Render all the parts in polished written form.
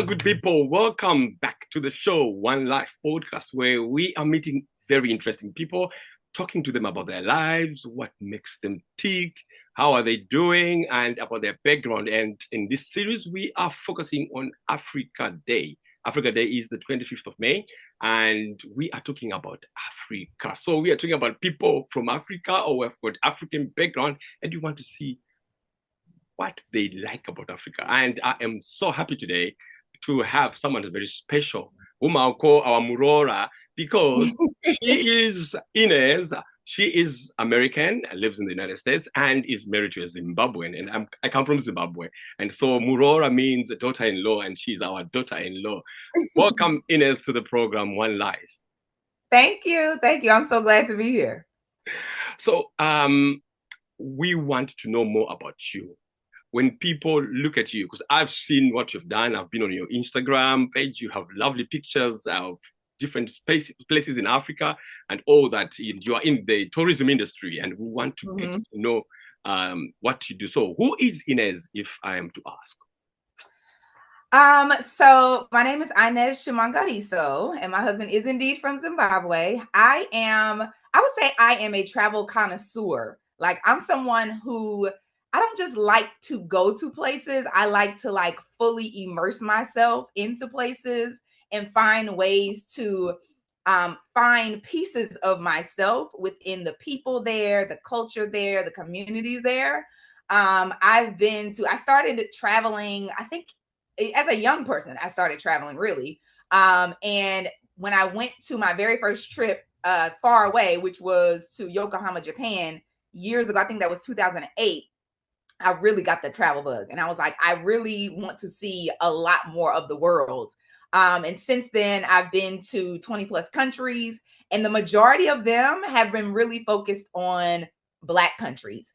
Hello, good people. Welcome back to the show, One Life Podcast, where we are meeting very interesting people, talking to them about their lives, what makes them tick, how are they doing, and about their background. And in this series, we are focusing on Africa Day. Africa Day is the 25th of May, and we are talking about Africa. So we are talking about people from Africa or who have got African background, and you want to see what they like about Africa. And I am so happy today to have someone very special, whom I'll call our Murora, because she is Inez. She is American, lives in the United States, and is married to a Zimbabwean. And I come from Zimbabwe. And so Murora means daughter-in-law, and she's our daughter-in-law. Welcome, Inez, to the program, One Life. Thank you. Thank you. I'm so glad to be here. So we want to know more about you. When people look at you, because I've seen what you've done, I've been on your Instagram page, you have lovely pictures of different places in Africa and all that. You are in the tourism industry, and we want to get to know what you do. So who is Inez, if I am to ask? So my name is Inez Shumangariso, and my husband is indeed from Zimbabwe. I would say I am a travel connoisseur. Like, I'm someone who I don't just like to go to places. I like to fully immerse myself into places and find ways to find pieces of myself within the people there, the culture there, the communities there. I started traveling, I think as a young person, I started traveling really. And when I went to my very first trip far away, which was to Yokohama, Japan, years ago, I think that was 2008, I really got the travel bug. And I was like, I really want to see a lot more of the world. And since then, I've been to 20 plus countries, and the majority of them have been really focused on Black countries,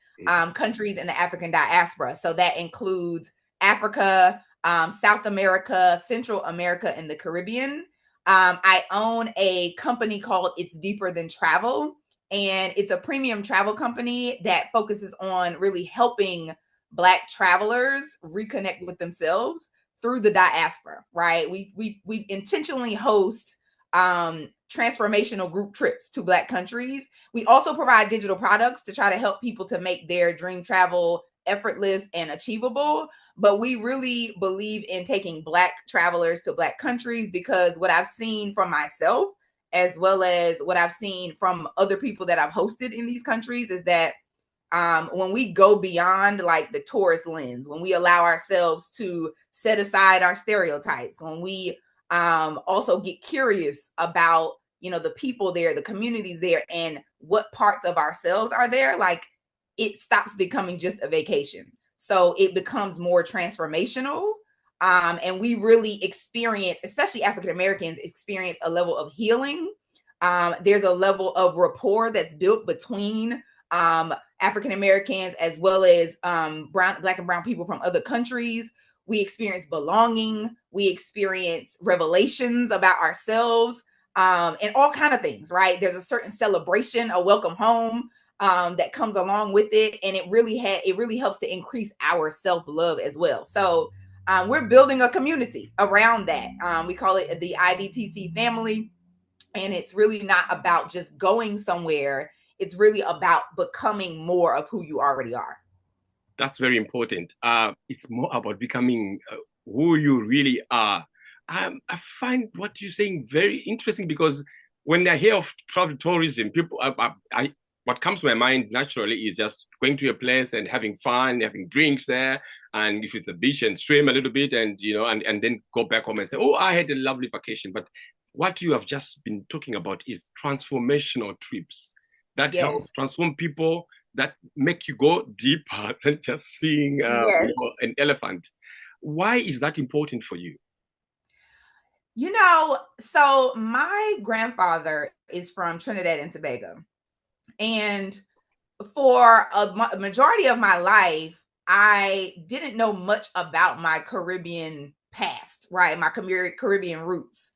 countries in the African diaspora. So that includes Africa, South America, Central America, and the Caribbean. I own a company called It's Deeper Than Travel, and it's a premium travel company that focuses on really helping Black travelers reconnect with themselves through the diaspora, right? We intentionally host transformational group trips to Black countries. We also provide digital products to try to help people to make their dream travel effortless and achievable. But we really believe in taking Black travelers to Black countries, because what I've seen from myself, as well as what I've seen from other people that I've hosted in these countries, is that when we go beyond like the tourist lens, when we allow ourselves to set aside our stereotypes, when we also get curious about, the people there, the communities there, and what parts of ourselves are there, like, it stops becoming just a vacation. So it becomes more transformational. And we really experience, especially African Americans, experience a level of healing. There's a level of rapport that's built between African Americans as well as Black and brown people from other countries. We experience belonging. We experience revelations about ourselves, and all kind of things, right? There's a certain celebration, a welcome home that comes along with it, and it really helps to increase our self-love as well. So we're building a community around that. We call it the IDTT family, and it's really not about just going somewhere. It's really about becoming more of who you already are. That's very important. It's more about becoming who you really are. I find what you're saying very interesting, because when I hear of travel tourism, people, what comes to my mind naturally is just going to a place and having fun, having drinks there, and if it's a beach, and swim a little bit, and and then go back home and say, "Oh, I had a lovely vacation." But what you have just been talking about is transformational trips that help Yes. transform people, that make you go deeper than just seeing Yes. an elephant. Why is that important for you? So my grandfather is from Trinidad and Tobago. And for a majority of my life, I didn't know much about my Caribbean past, right? My Caribbean roots.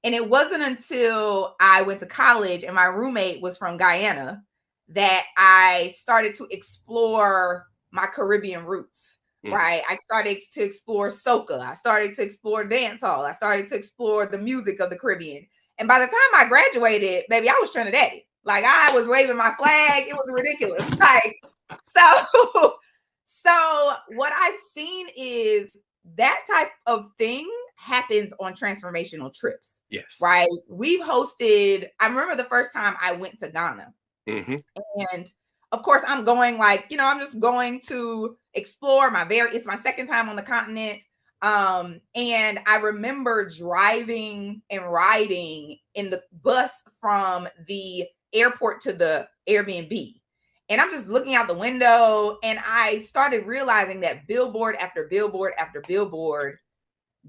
And it wasn't until I went to college and my roommate was from Guyana that I started to explore my Caribbean roots. right? I started to explore soca. I started to explore dance hall. I started to explore the music of the Caribbean. And by the time I graduated, baby, I was Trinidadian. Like I was waving my flag. It was ridiculous. Like, so, so what I've seen is that type of thing happens on transformational trips. Yes. Right. We've hosted, I remember the first time I went to Ghana. And of course, I'm going like, I'm just going to explore it's my second time on the continent. And I remember driving and riding in the bus from the airport to the Airbnb. And I'm just looking out the window and I started realizing that billboard after billboard after billboard,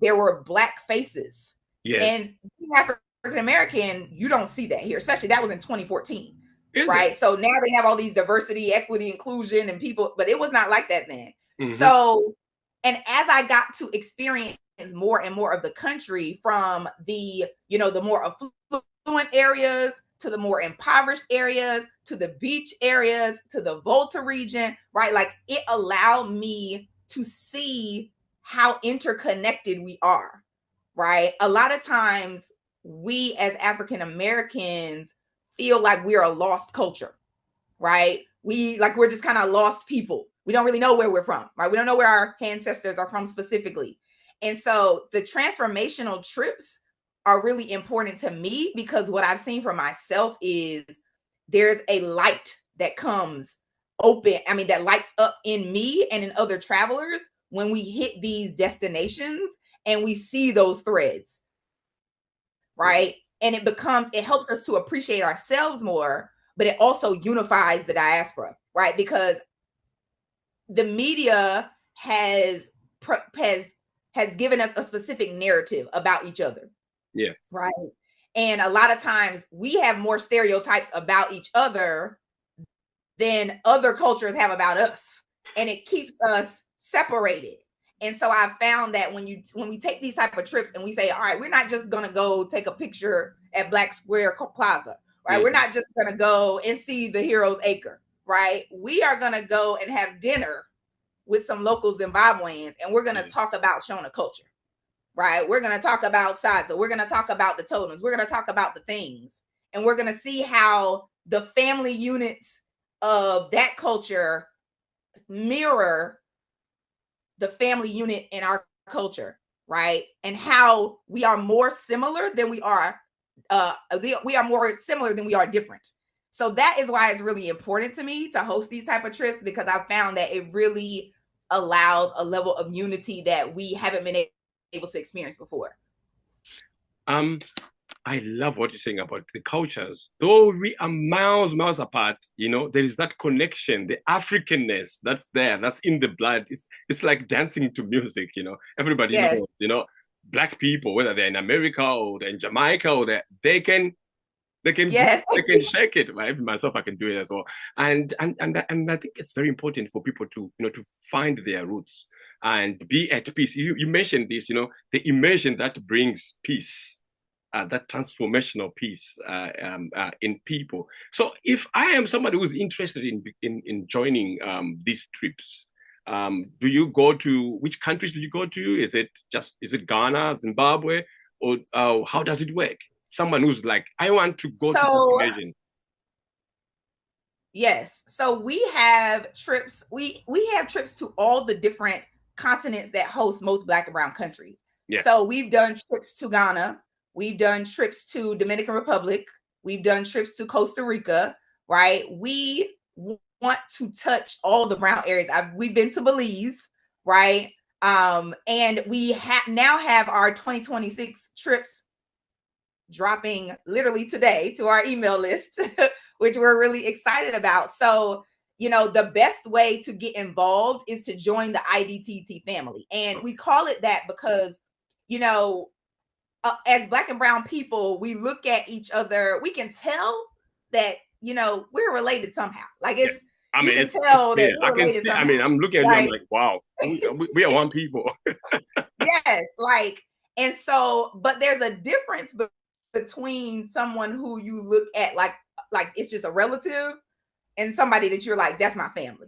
there were Black faces. Yes. And African American, you don't see that here, especially that was in 2014. Right. So now they have all these diversity, equity, inclusion, and people, but it was not like that then. So, and as I got to experience more and more of the country, from the, the more affluent areas to the more impoverished areas, to the beach areas, to the Volta region, right? Like it allowed me to see how interconnected we are, right? A lot of times we as African Americans feel like we're a lost culture, right? We're just kind of lost people. We don't really know where we're from, right? We don't know where our ancestors are from specifically. And so the transformational trips are really important to me because what I've seen for myself is there's a light that comes that lights up in me and in other travelers when we hit these destinations and we see those threads, right? And it helps us to appreciate ourselves more, but it also unifies the diaspora, right? Because the media has given us a specific narrative about each other. Yeah. Right. And a lot of times we have more stereotypes about each other than other cultures have about us. And it keeps us separated. And so I found that when we take these type of trips and we say, all right, we're not just going to go take a picture at Black Square Plaza, right? We're not just going to go and see the Heroes Acre, right? We are going to go and have dinner with some local Zimbabweans and we're going to talk about Shona culture, right? We're going to talk about Sadza. We're going to talk about the totems. We're going to talk about the things. And we're going to see how the family units of that culture mirror the family unit in our culture, right? And how we are more similar than we are more similar than we are different. So that is why it's really important to me to host these type of trips, because I found that it really allows a level of unity that we haven't been able to experience before. I love what you're saying about the cultures. Though we are miles apart, there is that connection, the Africanness that's there, that's in the blood. It's like dancing to music, Everybody knows, Black people, whether they're in America or they're in Jamaica or they can shake it, right? Myself, I can do it as well. And I think it's very important for people to, to find their roots and be at peace. You mentioned this, the immersion that brings peace. That transformational piece in people. So if I am somebody who's interested in joining these trips, do you go to, which countries do you go to? Is it Ghana, Zimbabwe, or how does it work? Someone who's like, I want to go to this immersion. Yes. So we have trips. We have trips to all the different continents that host most Black and brown countries. Yes. So we've done trips to Ghana. We've done trips to Dominican Republic. We've done trips to Costa Rica, right? We want to touch all the brown areas. We've been to Belize, right? And we now have our 2026 trips dropping literally today to our email list, which we're really excited about. So, the best way to get involved is to join the IDTT family. And we call it that because, as Black and brown people, we look at each other. We can tell that, we're related somehow. Like it's, you can tell that we're related somehow. I mean, I'm looking at you, I'm like, wow, we are one people. Yes. And so, but there's a difference between someone who you look at like it's just a relative and somebody that you're like, that's my family.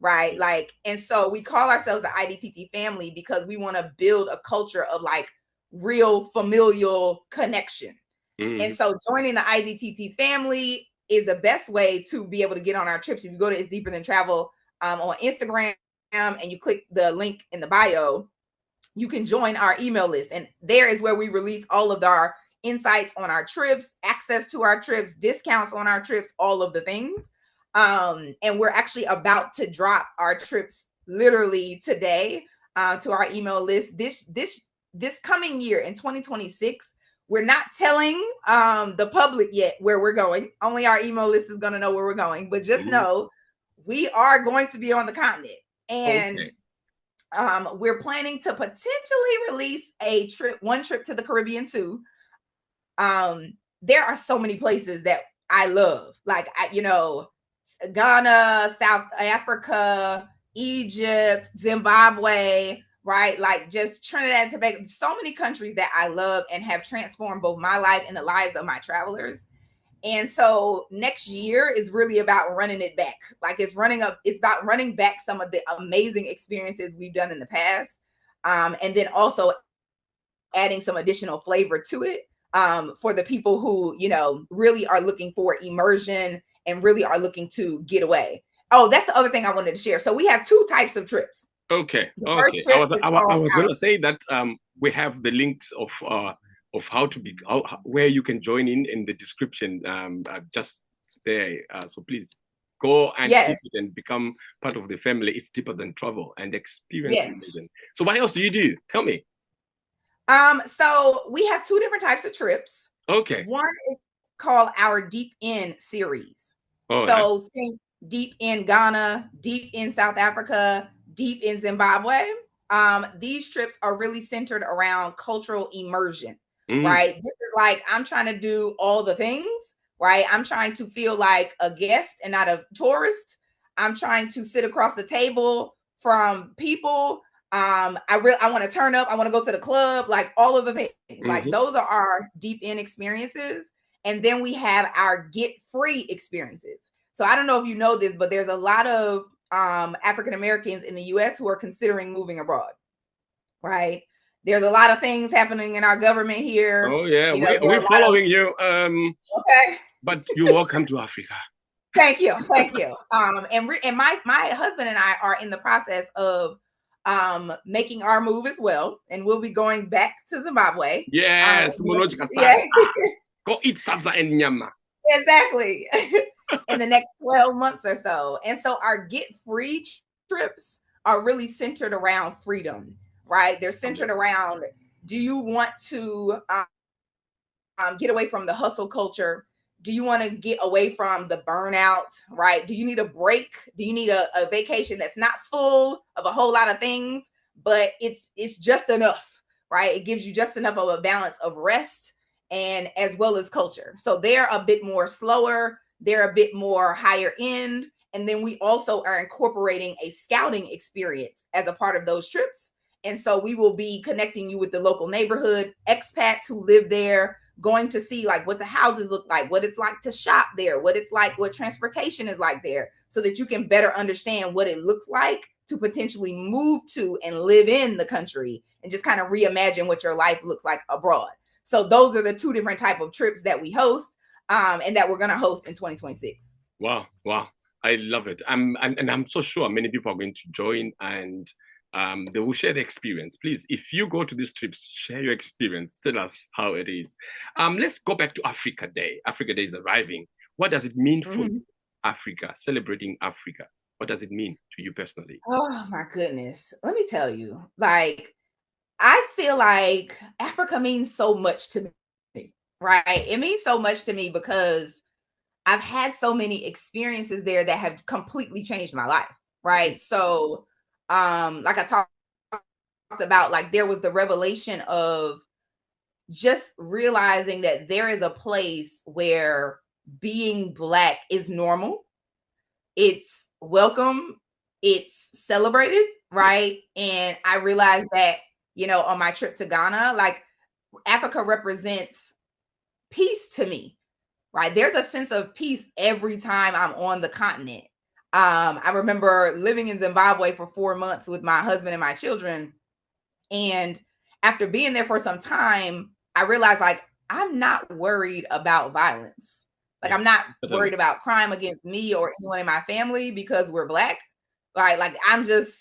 right? Like, and so we call ourselves the IDTT family because we want to build a culture of like real familial connection. And so joining the IDTT family is the best way to be able to get on our trips. If you go to It's Deeper Than Travel on Instagram and you click the link in the bio, you can join our email list. And there is where we release all of our insights on our trips, access to our trips, discounts on our trips, all of the things. And we're actually about to drop our trips literally today to our email list. This coming year in 2026, we're not telling the public yet where we're going. Only our email list is going to know where we're going. But just know we are going to be on the continent. And we're planning to potentially release one trip to the Caribbean too. There are so many places that I love. Like, Ghana, South Africa, Egypt, Zimbabwe, right? Like just Trinidad and Tobago, so many countries that I love and have transformed both my life and the lives of my travelers. And so next year is really about running it back. Like it's about running back some of the amazing experiences we've done in the past. And then also adding some additional flavor to it for the people who, really are looking for immersion and really are looking to get away. Oh, that's the other thing I wanted to share. So we have two types of trips. Okay. I was going to say that we have the links of how to be where you can join in the description just there. So please go and click it and become part of the family. It's deeper than travel and experience. So what else do you do? Tell me. So we have two different types of trips. Okay. One is called our Deep In series. So think deep in Ghana, deep in South Africa, deep in Zimbabwe. These trips are really centered around cultural immersion, right? This is like, I'm trying to do all the things, right? I'm trying to feel like a guest and not a tourist. I'm trying to sit across the table from people. I want to turn up. I want to go to the club, like all of the things. Like those are our deep in experiences. And then we have our get free experiences. So I don't know if you know this, but there's a lot of African Americans in the US who are considering moving abroad, right? There's a lot of things happening in our government here. Oh yeah, we're following you. Okay. But you're welcome to Africa. Thank you. And my husband and I are in the process of making our move as well, and we'll be going back to Zimbabwe. Yes, go eat salsa and nyama. Exactly. In the next 12 months or so. And so our get free trips are really centered around freedom, right? They're centered around, do you want to get away from the hustle culture? Do you want to get away from the burnout, right? Do you need a break? Do you need a vacation that's not full of a whole lot of things, but it's just enough, right? It gives you just enough of a balance of rest and as well as culture. So they're a bit more slower. They're a bit more higher end. And then we also are incorporating a scouting experience as a part of those trips. And so we will be connecting you with the local neighborhood, expats who live there, going to see like what the houses look like, what it's like to shop there, what it's like, what transportation is like there, so that you can better understand what it looks like to potentially move to and live in the country and just kind of reimagine what your life looks like abroad. So those are the two different type of trips that we host and that we're going to host in 2026. Wow. I love it. And I'm so sure many people are going to join and they will share the experience. Please, if you go to these trips, share your experience. Tell us how it is. Let's go back to Africa Day. Africa Day is arriving. What does it mean for you, Africa, celebrating Africa? What does it mean to you personally? Oh, my goodness. Let me tell you, like, I feel like Africa means so much to me, right? It means so much to me because I've had so many experiences there that have completely changed my life, right? So, like I talked about, like there was the revelation of just realizing that there is a place where being Black is normal, it's welcome, it's celebrated, right? And I realized that, on my trip to Ghana, like Africa represents peace to me, right? There's a sense of peace every time I'm on the continent. I remember living in Zimbabwe for 4 months with my husband and my children. And after being there for some time, I realized like I'm not worried about violence. Like Yeah. I'm not Batanai. worried about crime against me or anyone in my family because we're Black. Like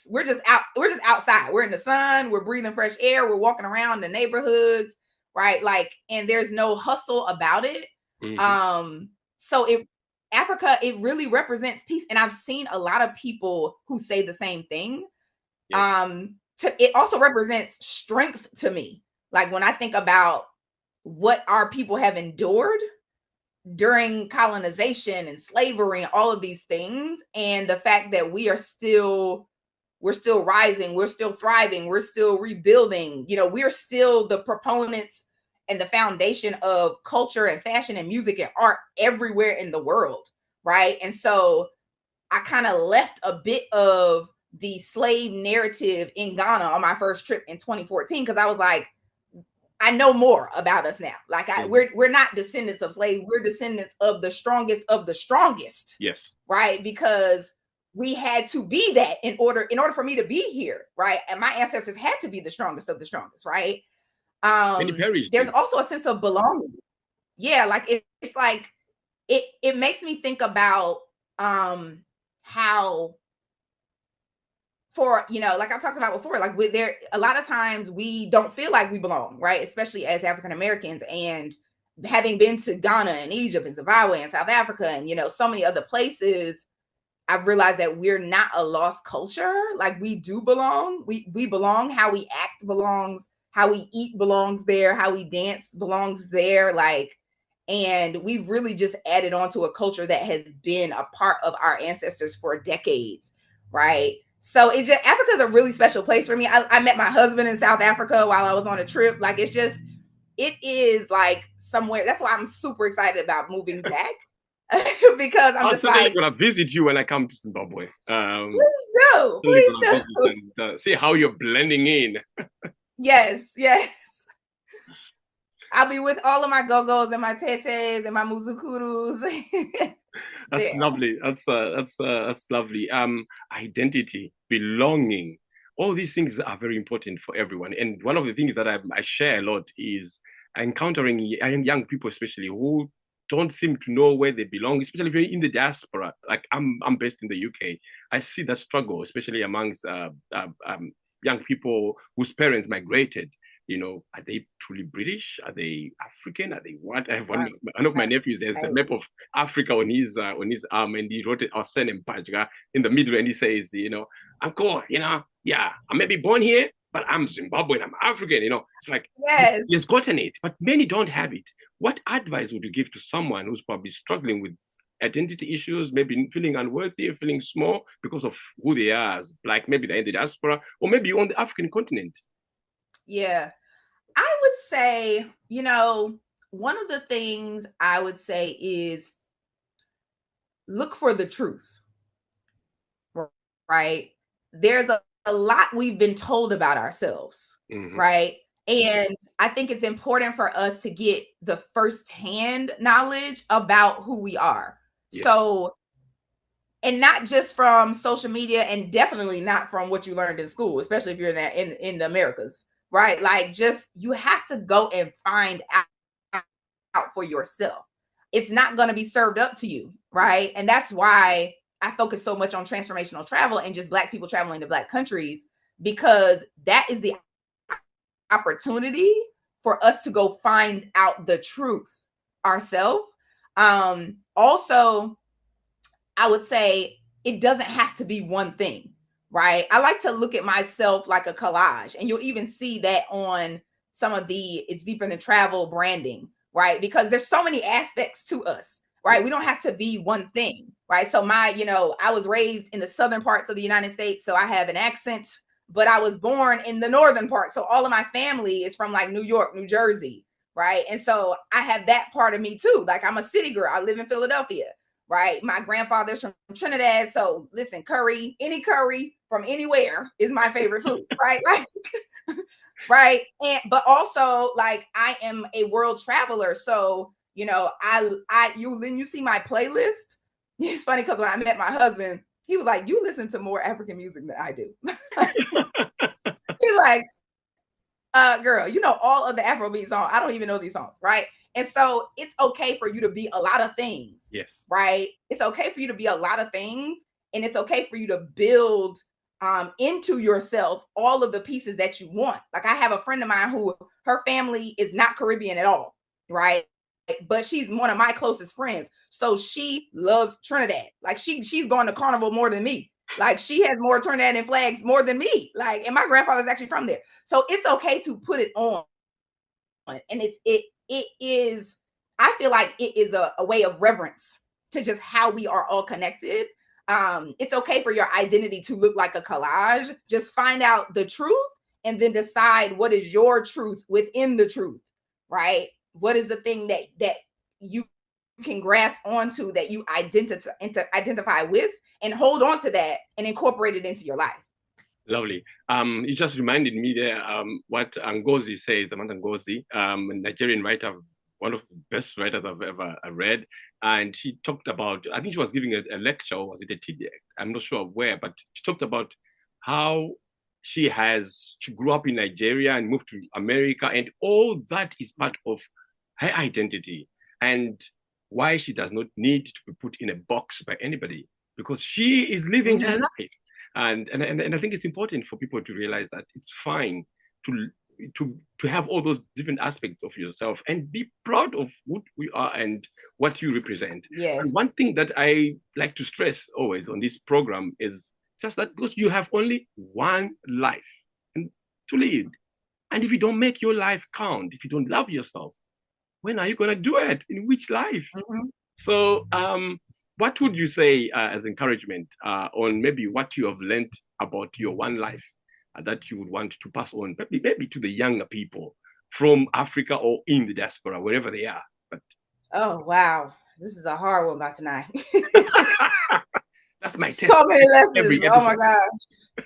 we're just outside. We're in the sun, we're breathing fresh air, we're walking around the neighborhoods, right? Like, and there's no hustle about it. So Africa, it really represents peace. And I've seen a lot of people who say the same thing. Yes. It also represents strength to me. Like when I think about what our people have endured during colonization and slavery and all of these things, and the fact that we're still rising, we're still thriving, we're still rebuilding, we're still the proponents and the foundation of culture and fashion and music and art everywhere in the world, right? And so I kind of left a bit of the slave narrative in Ghana on my first trip in 2014 because I was like, I know more about us now. Like we're not descendants of slaves. We're descendants of the strongest of the strongest. Yes. Right. Because we had to be that in order for me to be here. Right. And my ancestors had to be the strongest of the strongest. Right. There's also a sense of belonging. Yeah. Like it's like, it makes me think about how for, like I talked about before, like there a lot of times we don't feel like we belong, right? Especially as African Americans. And having been to Ghana and Egypt and Zimbabwe and South Africa and so many other places, I've realized that we're not a lost culture. Like we do belong. We belong. How we act belongs. How we eat belongs there. How we dance belongs there. Like, and we've really just added on to a culture that has been a part of our ancestors for decades, right? So Africa's a really special place for me. I met my husband in South Africa while I was on a trip. Like it is like somewhere. That's why I'm super excited about moving back. Because I'm just like, gonna visit you when I come to Zimbabwe. Please do. And, see how you're blending in. Yes. I'll be with all of my go-go's and my tetes and my muzukurus. That's lovely. That's lovely. Identity, belonging, all these things are very important for everyone. And one of the things that I share a lot is encountering young people, especially who don't seem to know where they belong, especially if you're in the diaspora. Like I'm based in the UK. I see that struggle, especially amongst young people whose parents migrated. Are they truly British? Are they African? Are they what? I have one of my nephews has a map of Africa on his arm, and he wrote it, I'll send him Pajga in the middle, and he says, Uncle, yeah, I may be born here, but I'm Zimbabwean, I'm African, It's like, yes, he's gotten it, but many don't have it. What advice would you give to someone who's probably struggling with identity issues, maybe feeling unworthy, feeling small because of who they are, like maybe they're in the diaspora, or maybe on the African continent? Yeah. I would say, one of the things I would say is look for the truth, right? There's a lot we've been told about ourselves, right? And I think it's important for us to get the firsthand knowledge about who we are. Yeah. So, and not just from social media, and definitely not from what you learned in school, especially if you're in the Americas, right? Like, just you have to go and find out for yourself. It's not going to be served up to you, right? And that's why I focus so much on transformational travel and just Black people traveling to Black countries, because that is the opportunity for us to go find out the truth ourselves. Also, I would say it doesn't have to be one thing, right? I like to look at myself like a collage, and you'll even see that on some of the It's Deeper Than Travel branding, right? Because there's so many aspects to us, right? We don't have to be one thing, right? So I was raised in the southern parts of the United States, so I have an accent, but I was born in the northern part. So all of my family is from like New York, New Jersey, right? And so I have that part of me too. Like I'm a city girl. I live in Philadelphia, right? My grandfather's from Trinidad. So listen, any curry from anywhere is my favorite food, right? Like, right. But also, like, I am a world traveler. So, you see my playlist. It's funny because when I met my husband, He was like, you listen to more African music than I do. He's like, girl, you know all of the Afrobeat songs. I don't even know these songs, right? And so it's okay for you to be a lot of things. Yes. Right? It's okay for you to be a lot of things, and it's okay for you to build into yourself all of the pieces that you want. Like I have a friend of mine who her family is not Caribbean at all, right? But she's one of my closest friends. So she loves Trinidad. Like she's gone to Carnival more than me. Like she has more Trinidadian flags more than me. Like, and my grandfather's actually from there. So it's okay to put it on. And it is, I feel like it is a way of reverence to just how we are all connected. It's okay for your identity to look like a collage. Just find out the truth and then decide what is your truth within the truth, right? What is the thing that you can grasp onto, that you identify with, and hold on to that and incorporate it into your life. Lovely. You just reminded me there what Ngozi says, Samantha Ngozi, a Nigerian writer, one of the best writers I've ever read. And she talked about, I think she was giving a lecture, or was it a TED? I'm not sure where, but she talked about how she grew up in Nigeria and moved to America, and all that is part of her identity, and why she does not need to be put in a box by anybody, because she is living her life. And I think it's important for people to realize that it's fine to have all those different aspects of yourself and be proud of who we are and what you represent. Yes. And one thing that I like to stress always on this program is just that, because you have only one life to live. And if you don't make your life count, if you don't love yourself, when are you going to do it? In which life? So what would you say as encouragement on maybe what you have learned about your one life that you would want to pass on, maybe to the younger people from Africa or in the diaspora, wherever they are? But oh wow, this is a hard one, Batanai. That's my test. So many lessons. Oh my gosh.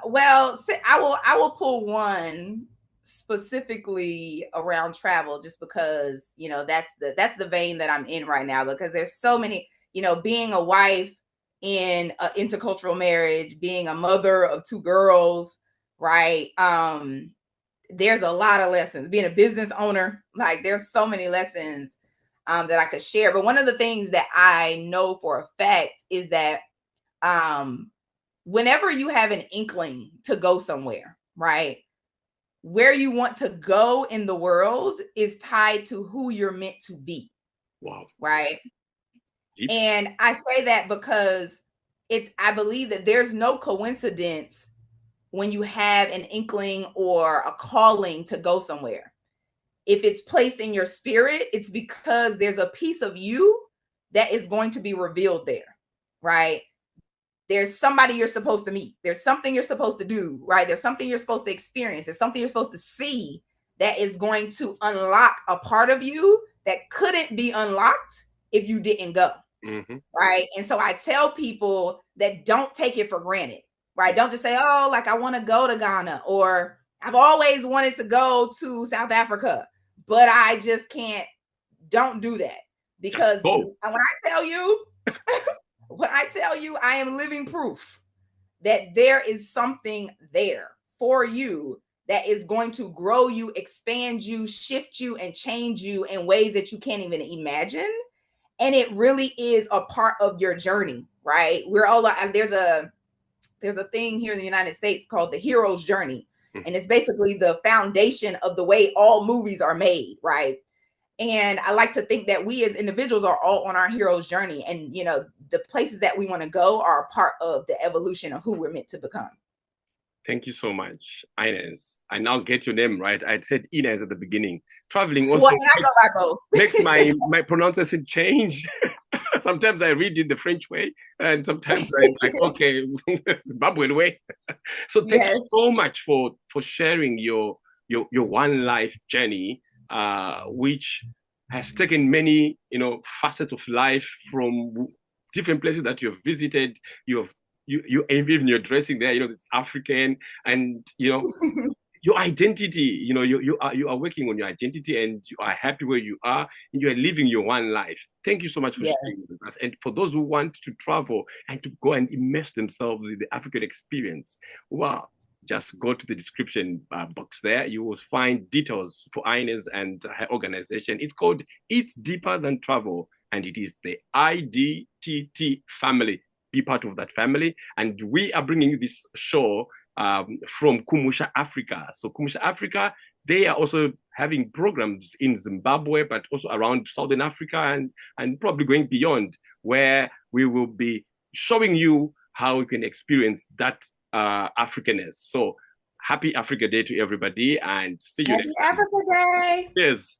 Well, I will pull one specifically around travel, just because, you know, that's the vein that I'm in right now, because there's so many, you know, being a wife in an intercultural marriage, being a mother of two girls, right? There's a lot of lessons. Being a business owner, like there's so many lessons that I could share. But one of the things that I know for a fact is that whenever you have an inkling to go somewhere, right, where you want to go in the world is tied to who you're meant to be. Wow. Right. Deep. And I say that because I believe that there's no coincidence when you have an inkling or a calling to go somewhere. If it's placed in your spirit, it's because there's a piece of you that is going to be revealed there, right? There's somebody you're supposed to meet. There's something you're supposed to do, right? There's something you're supposed to experience. There's something you're supposed to see that is going to unlock a part of you that couldn't be unlocked if you didn't go, right? And so I tell people that don't take it for granted, right? Don't just say, oh, like I want to go to Ghana, or I've always wanted to go to South Africa, but I just can't. Don't do that, because when I tell you, I am living proof that there is something there for you that is going to grow you, expand you, shift you, and change you in ways that you can't even imagine. And it really is a part of your journey, right? We're all there's a thing here in the United States called the hero's journey. And it's basically the foundation of the way all movies are made, right? And I like to think that we as individuals are all on our hero's journey. And, you know, the places that we want to go are a part of the evolution of who we're meant to become. Thank you so much, Inez. I now get your name right. I said Inez at the beginning. Traveling also makes my pronunciation change. Sometimes I read it the French way, and sometimes I'm like, okay, Zimbabwean way. So thank you so much for sharing your one life journey, which has taken many, you know, facets of life from different places that you have visited. You even your dressing there, you know, it's African, and you know, your identity. You are working on your identity, and you are happy where you are, and you are living your one life. Thank you so much for Yeah. sharing with us. And for those who want to travel and to go and immerse themselves in the African experience, wow, just go to the description box there. You will find details for Inez and her organization. It's called It's Deeper Than Travel, and it is the IDTT family. Be part of that family. And we are bringing this show from KumushaAfrica. So KumushaAfrica, they are also having programs in Zimbabwe, but also around Southern Africa and probably going beyond, where we will be showing you how you can experience that Africanness. So happy Africa Day to everybody, and see you Happy next time. Africa Day. Cheers.